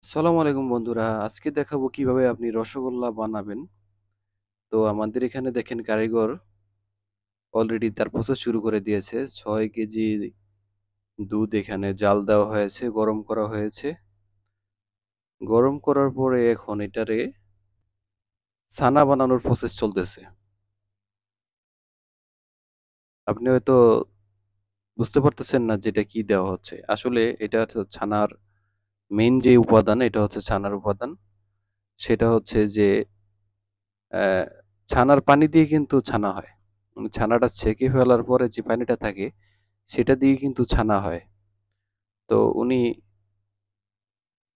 আসসালামু আলাইকুম বন্ধুরা। আজকে দেখাবো কিভাবে আপনি রসগোল্লা বানাবেন। তো আমাদের এখানে দেখেন কারিগর অলরেডি তার প্রসেস শুরু করে দিয়েছে। ৬ কেজি দুধ এখানে জাল দেওয়া হয়েছে, গরম করা হয়েছে। গরম করার পরে এখন এটারে ছানা বানানোর প্রসেস চলতেছে। আপনি হয়তো বুঝতে পারতেছেন না যে এটা কি দেওয়া হচ্ছে। আসলে এটা হচ্ছে ছানার মেইন যে উপাদান, এটা হচ্ছে ছানার উপাদান। সেটা হচ্ছে যে অ্যা ছানার পানি দিয়ে কিন্তু ছানা হয়। ছানাটা ছেঁকে ফেলার পরে যে পানিটা থাকে সেটা দিয়ে কিন্তু ছানা হয়। তো উনি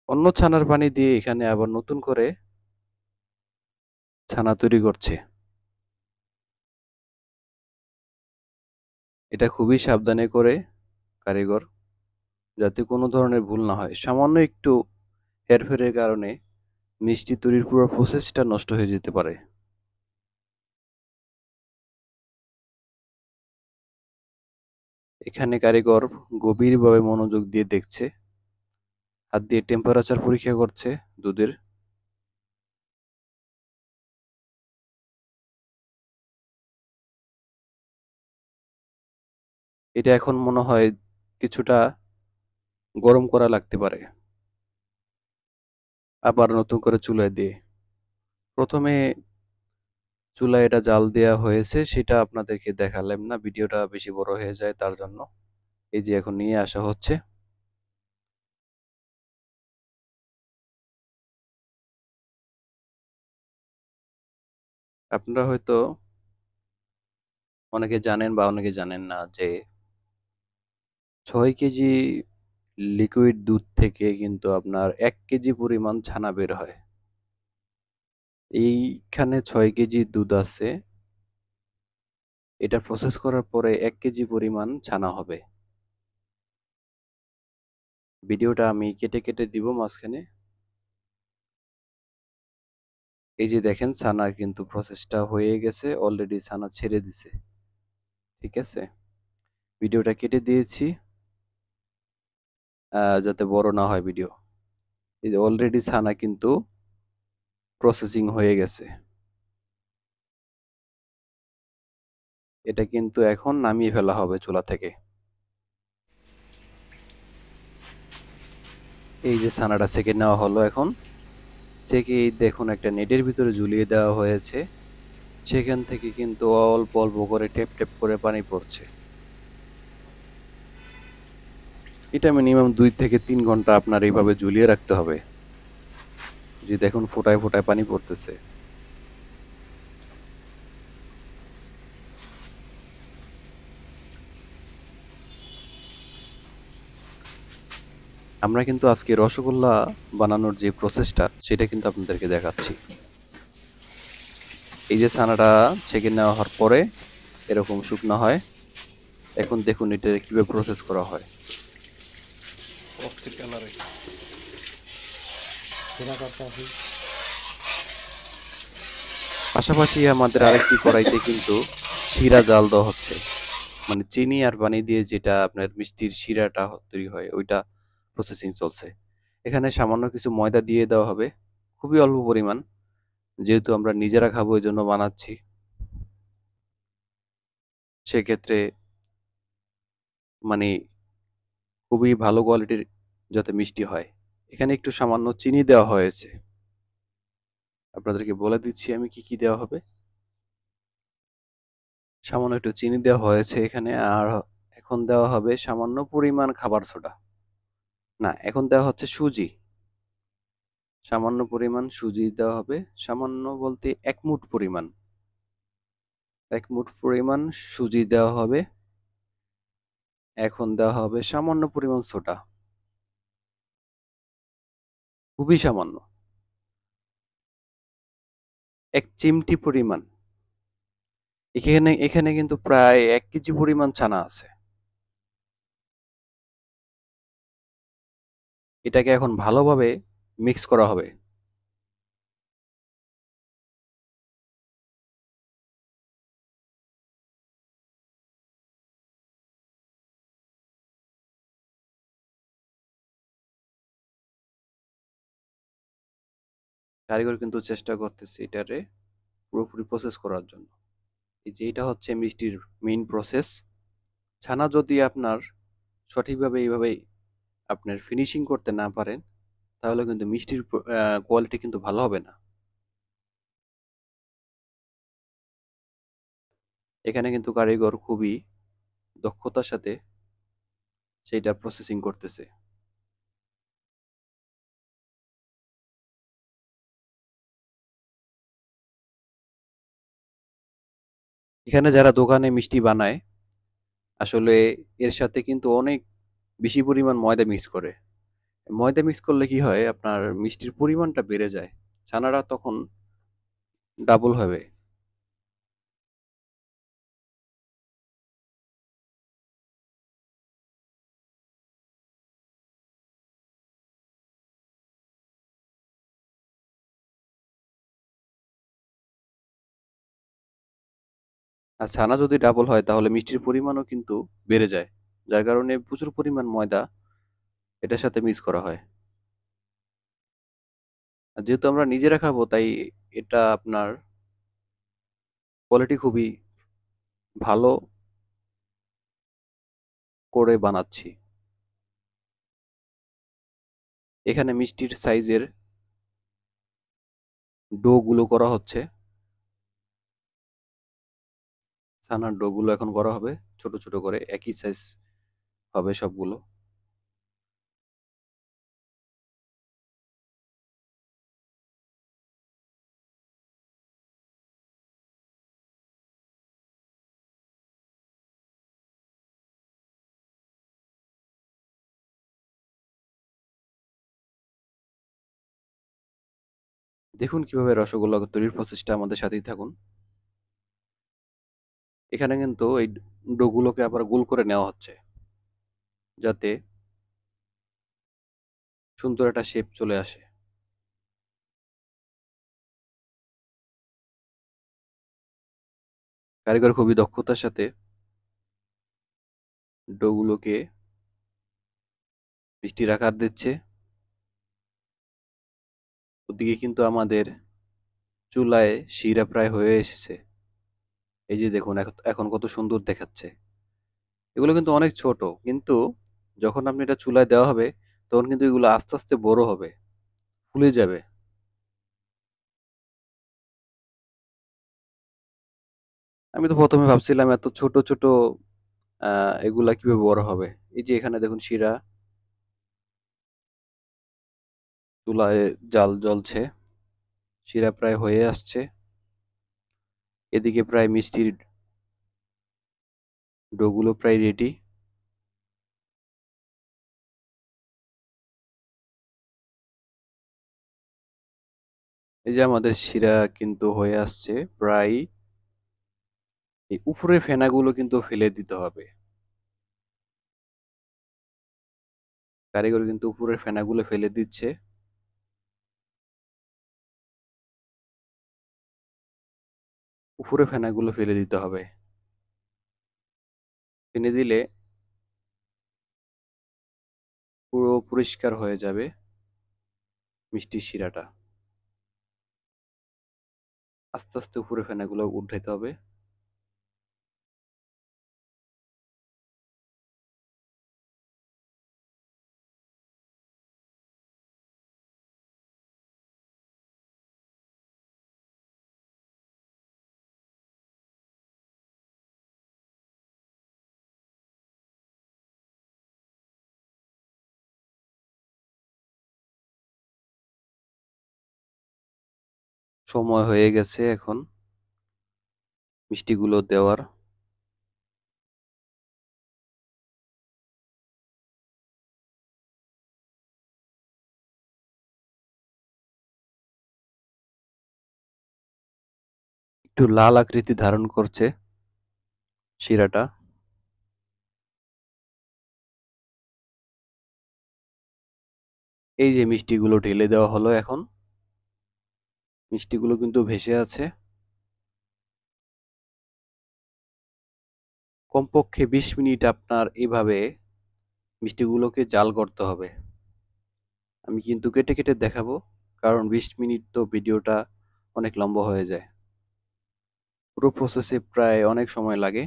অন্য ছানার পানি দিয়ে এখানে আবার নতুন করে ছানা তৈরি করছে। এটা খুবই সাবধানে করে কারিগর, যাতে কোনো ধরনের ভুল না হয়। সামান্য একটু হেরফেরের কারণে মিষ্টি তৈরির পুরো প্রসেসটা নষ্ট হয়ে যেতে পারে। এখানে কারিগর গভীরভাবে মনোযোগ দিয়ে দেখছে, হাত দিয়ে টেম্পারেচার পরীক্ষা করছে দুধের। এটা এখন মনে হয় কিছুটা গরম করা লাগতে পারে। আবার নতুন করে চুলায় দিয়ে। ১ম এ চুলায় এটা জাল দেয়া হয়েছে সেটা আপনাদেরকে দেখালাম না। ভিডিওটা বেশি বড় হয়ে যায় তার জন্য। এই যে এখন নিয়ে আসা হচ্ছে। আপনারা হয়তো অনেকে জানেন বা অনেকে জানেন না যে ৬ কেজি লিকুইড দুধ থেকে কিন্তু আপনার ১ কেজি পরিমাণ ছানা বের হয়। এইখানে ৬ কেজি দুধ আছে। এটা প্রসেস করার পরে ১ কেজি পরিমাণ ছানা হবে। ভিডিওটা আমি কেটে দিব মাঝখানে। এই যে দেখেন ছানা কিন্তু প্রসেসটা হয়ে গেছে। অলরেডি ছানা ছেড়ে দিছে। ঠিক আছে? ভিডিওটা কেটে দিয়েছি যাতে বড় না হয় ভিডিও। এই যে অলরেডি ছানা কিন্তু প্রসেসিং হয়ে গেছে। এটা কিন্তু এখন নামিয়ে ফেলা হবে চুলা থেকে। এই যে ছানাটা ছেঁকে নেওয়া হলো এখন। ছেঁকে এই দেখুন একটা নেটের ভিতরে ঝুলিয়ে দেওয়া হয়েছে। সেখান থেকে কিন্তু অল্প, অল্প করে টেপ করে পানি পড়ছে। এটা মিনিমাম ২ থেকে ৩ ঘন্টা আপনার এইভাবে ঝুলিয়ে রাখতে হবে। যে দেখুন ফোঁটায়, ফোঁটায় পানি পড়তেছে। আমরা কিন্তু আজকে রসগোল্লা বানানোর যে প্রসেসটা সেটা কিন্তু আপনাদেরকে দেখাচ্ছি। এই যে ছানাটা ছেঁকে নেওয়া হওয়ার পরে এরকম শুকনা হয়। এখন দেখুন এটা কিভাবে প্রসেস করা হয়। পাশাপাশি আমাদের আরেকটি কড়াইতে কিন্তু শিরা জাল দেওয়া হচ্ছে। মানে চিনি আর পানি দিয়ে যেটা আপনার মিষ্টির শিরাটা তৈরি হয় ওইটা প্রসেসিং চলছে। এখানে সামান্য কিছু ময়দা দিয়ে দেওয়া হবে। খুবই অল্প পরিমাণ। যেহেতু আমরা নিজেরা খাবো এজন্য বানাচ্ছি। সেক্ষেত্রে মানে খুবই ভালো কোয়ালিটির যাতে মিষ্টি হয়। এখানে একটু সামান্য চিনি দেওয়া হয়েছে। আপনাদেরকে বলে দিচ্ছি আমি কি দেওয়া হবে। সামান্য একটু চিনি দেওয়া হয়েছে এখানে আর এখন দেওয়া হবে সামান্য পরিমাণ খাবার সোডা। না, এখন দেওয়া হচ্ছে সুজি। সামান্য পরিমাণ সুজি দেওয়া হবে। সামান্য বলতে ১ মুঠ পরিমাণ। ১ মুঠ পরিমাণ সুজি দেওয়া হবে। এখন দেওয়া হবে সামান্য পরিমাণ সোডা। খুবই সামান্য। ১ চিমটি পরিমাণ। এখানে কিন্তু প্রায় ১ কেজি পরিমাণ ছানা আছে। এটাকে এখন ভালোভাবে মিক্স করা হবে। কারিগর কিন্তু চেষ্টা করতেছে এটারে পুরোপুরি প্রসেস করার জন্য। এই যে এটা হচ্ছে মিষ্টির মেইন প্রসেস। ছানা যদি আপনার সঠিকভাবে এইভাবে আপনার ফিনিশিং করতে না পারেন, তাহলে কিন্তু মিষ্টির কোয়ালিটি কিন্তু ভালো হবে না। এখানে কিন্তু কারিগর খুবই দক্ষতার সাথে সেইটা প্রসেসিং করতেছে। এখানে যারা দোকানে মিষ্টি বানায়, আসলে এর সাথে কিন্তু অনেক বেশি পরিমাণ ময়দা মিক্স করে। ময়দা মিক্স করলে কি হয়, আপনার মিষ্টির পরিমাণটা বেড়ে যায়, ছানাটা তখন ডাবল হবে। আর ছানা যদি ডাবল হয় তাহলে মিষ্টির পরিমাণও কিন্তু বেড়ে যায়, যার কারণে প্রচুর পরিমাণ ময়দা এটার সাথে মিক্স করা হয়। আর যেহেতু আমরা নিজেরা খাবো, তাই এটা আপনার কোয়ালিটি খুবই ভালো করে বানাচ্ছি। এখানে মিষ্টির সাইজের ডো গুলো করা হচ্ছে। ছানার ডো গুলো এখন করা হবে ছোট ছোট করে, একই সাইজ হবে সবগুলো। দেখুন কিভাবে রসগোল্লা তৈরির প্রসেসটা, আমাদের সাথেই থাকুন। এখানে কিন্তু এই ডো গুলোকে আবার গোল করে নেওয়া হচ্ছে, যাতে সুন্দর একটা শেপ চলে আসে। কারিগর খুবই দক্ষতার সাথে ডো গুলোকে মিষ্টির আকার দিচ্ছে। ওদিকে কিন্তু আমাদের চুলায় শিরা প্রায় হয়ে এসেছে। এই যে দেখুন এখন কত সুন্দর দেখাচ্ছে। এগুলো কিন্তু অনেক ছোট, কিন্তু যখন আপনি এটা চুলায় দেওয়া হবে, তখন কিন্তু এগুলো আস্তে আস্তে বড় হবে, ফুলে যাবে। আমি তো প্রথমে ভাবছিলাম এত ছোট ছোট এগুলা কিভাবে বড় হবে। এই যে এখানে দেখুন শিরা চুলায় জাল জ্বলছে, শিরা প্রায় হয়ে আসছে। এদিকে প্রায় মিষ্টির ডোগুলো প্রায় রেডি। এই যে আমাদের শিরা কিন্তু হয়ে আসছে প্রায়। এই উপরের ফেনাগুলো কিন্তু ফেলে দিতে হবে। কারিগর কিন্তু উপরের ফেনাগুলো ফেলে দিচ্ছে। উপরে ফেনাগুলো ফেলে দিতে হবে। ফেলে দিলে পুরো পরিষ্কার হয়ে যাবে মিষ্টির শিরাটা। আস্তে আস্তে উপরে ফেনাগুলো উঠাইতে হবে। সময় হয়ে গেছে এখন মিষ্টিগুলো দেওয়ার। একটু লাল আকৃতি ধারণ করছে শিরাটা। এই যে মিষ্টিগুলো ঢেলে দেওয়া হলো এখন। মিষ্টিগুলো কিন্তু ভেসে আছে। কমপক্ষে 20 মিনিট আপনার এভাবে মিষ্টিগুলোকে জাল করতে হবে। আমি কিন্তু কেটে কেটে দেখাবো। কারণ 20 মিনিট তো ভিডিওটা অনেক লম্বা হয়ে যায়। পুরো প্রসেসে প্রায় অনেক সময় লাগে।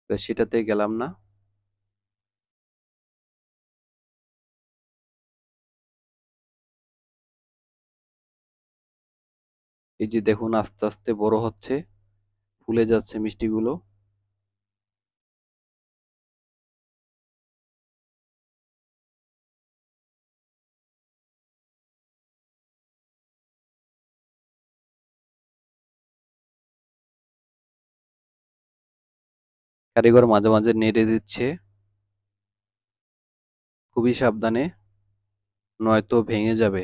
তো সেটাতে গেলাম না। এই যে দেখুন আস্তে আস্তে বড় হচ্ছে, ফুলে যাচ্ছে মিষ্টিগুলো। কারিগর মাঝে মাঝে নেড়ে দিচ্ছে, খুবই সাবধানে, নয়তো ভেঙে যাবে।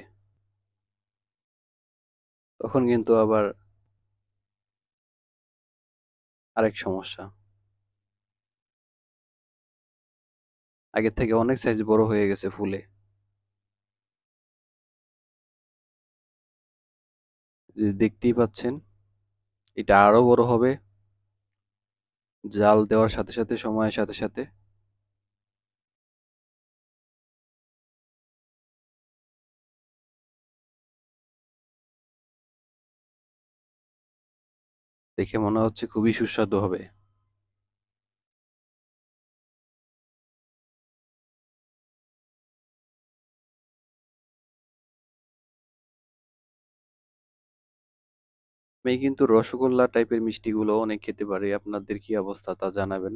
তখন কিন্তু আবার আরেক সমস্যা। আগের থেকে অনেক সাইজ বড় হয়ে গেছে ফুলে। যে দেখতেই পাচ্ছেন, এটা আরো বড় হবে জাল দেওয়ার সাথে সাথে, সময়ের সাথে সাথে। দেখে মনে হচ্ছে খুবই সুস্বাদু হবে। আমি কিন্তু রসগোল্লা টাইপের মিষ্টিগুলো অনেক খেতে পারি। আপনাদের কি অবস্থা তা জানাবেন।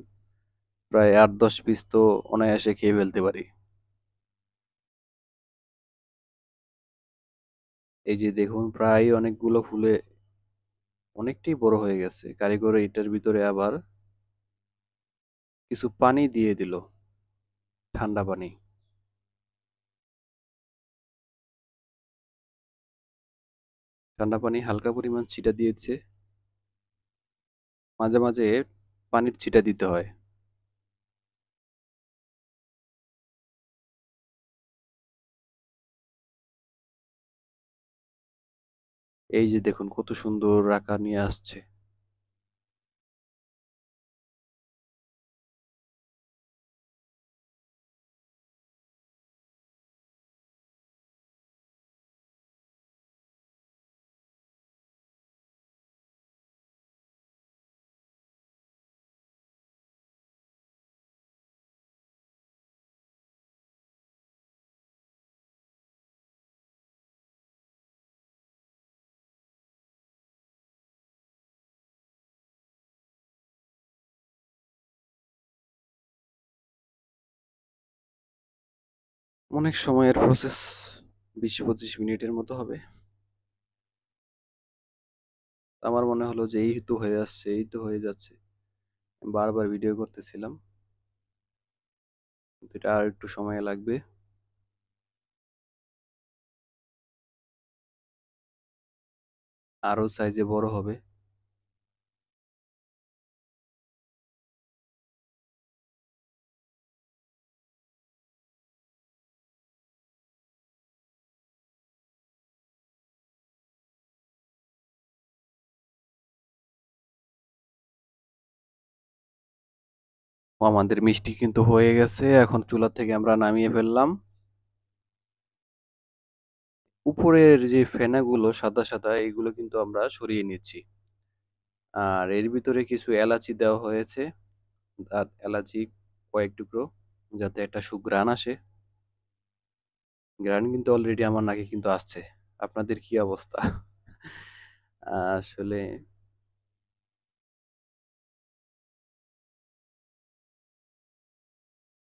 প্রায় 8-10 পিস তো অনায়াসে খেয়ে ফেলতে পারি। এই যে দেখুন প্রায় অনেকগুলো ফুলে অনেকটাই বড় হয়ে গেছে। কারিগর এটার ভিতরে আবার কিছু পানি দিয়ে দিল, ঠান্ডা পানি। ঠান্ডা পানি হালকা পরিমাণ ছিটা দিয়েছে। মাঝে মাঝে পানির ছিটা দিতে হয়। এই যে দেখুন কত সুন্দর আকার নিয়ে আসছে। অনেক সময়ের প্রসেস, 20-25 মিনিটের মতো হবে। আমার মনে হলো যে এই তো হয়ে আসছে, এই তো হয়ে যাচ্ছে। বারবার ভিডিও করতেছিলাম, কিন্তু এটা আর একটু সময় লাগবে। আরো সাইজে বড় হবে। আমাদের মিষ্টি কিন্তু হয়ে গেছে, এখন চুলা থেকে আমরা নামিয়ে ফেললাম। উপরের যে ফেনাগুলো সাদা সাদা, এগুলো কিন্তু আমরা সরিয়ে নিচ্ছি। আর এর ভিতরে কিছু এলাচি দেওয়া হয়েছে, আর এলাচি কয়েক টুকরো, যাতে একটা সুঘ্রাণ আসে। ঘ্রাণ কিন্তু অলরেডি আমার নাকে কিন্তু আসছে। আপনাদের কি অবস্থা? আসলে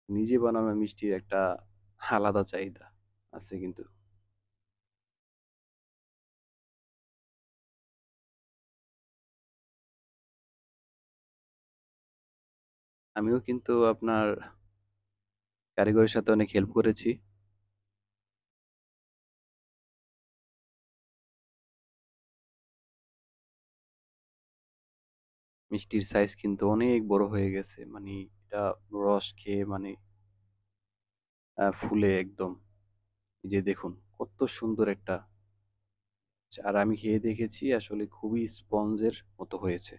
নিজে বানানো মিষ্টির একটা আলাদা চাহিদা আছে কিন্তু। আমিও কিন্তু আপনার কারিগরের সাথে অনেক হেল্প করেছি। মিষ্টির সাইজ কিন্তু অনেক বড় হয়ে গেছে। মানে এটা রস খেয়ে মানে ফুলে একদম। এই যে দেখুন কত সুন্দর একটা। আর আমি খেয়ে দেখেছি, আসলে খুবই স্পঞ্জের মতো হয়েছে।